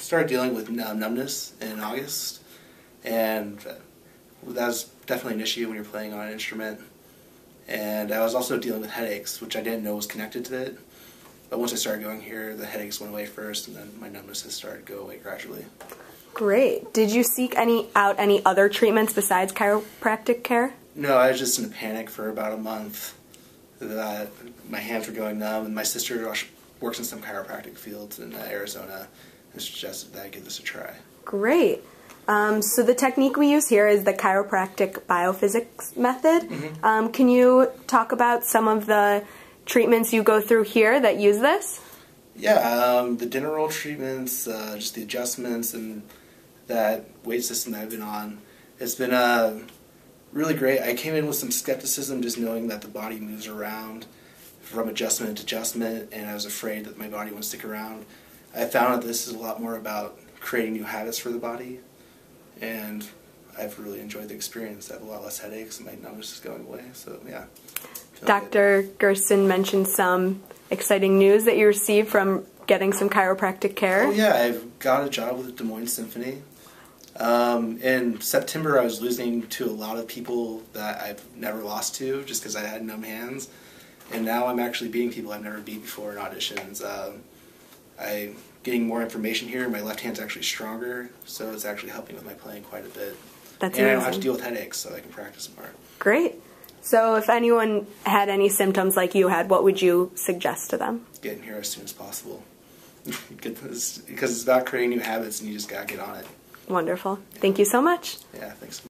started dealing with numbness in August, and that was definitely an issue when you're playing on an instrument. And I was also dealing with headaches, which I didn't know was connected to it. But once I started going here, the headaches went away first, and then my numbness has started to go away gradually. Great. Did you seek out any other treatments besides chiropractic care? No, I was just in a panic for about a month. That my hands were going numb, and my sister works in some chiropractic fields in Arizona and suggested that I give this a try. Great. So the technique we use here is the chiropractic biophysics method. Mm-hmm. Can you talk about some of the treatments you go through here that use this? Yeah, the dinner roll treatments, just the adjustments, and that weight system that I've been on. It's been really great. I came in with some skepticism, just knowing that the body moves around from adjustment to adjustment, and I was afraid that my body wouldn't stick around. I found that this is a lot more about creating new habits for the body, and I've really enjoyed the experience. I have a lot less headaches, and my numbness is going away, so yeah. Dr. Gersten mentioned some exciting news that you received from getting some chiropractic care. Oh yeah, I've got a job with the Des Moines Symphony. In September I was losing to a lot of people that I've never lost to just because I had numb hands. And now I'm actually beating people I've never beat before in auditions. I'm getting more information here. My left hand's actually stronger, so it's actually helping with my playing quite a bit. That's and amazing. I don't have to deal with headaches, so I can practice more. Great. So if anyone had any symptoms like you had, what would you suggest to them? Get in here as soon as possible. Because it's about creating new habits, and you just gotta get on it. Wonderful. Thank you so much. Yeah, thanks.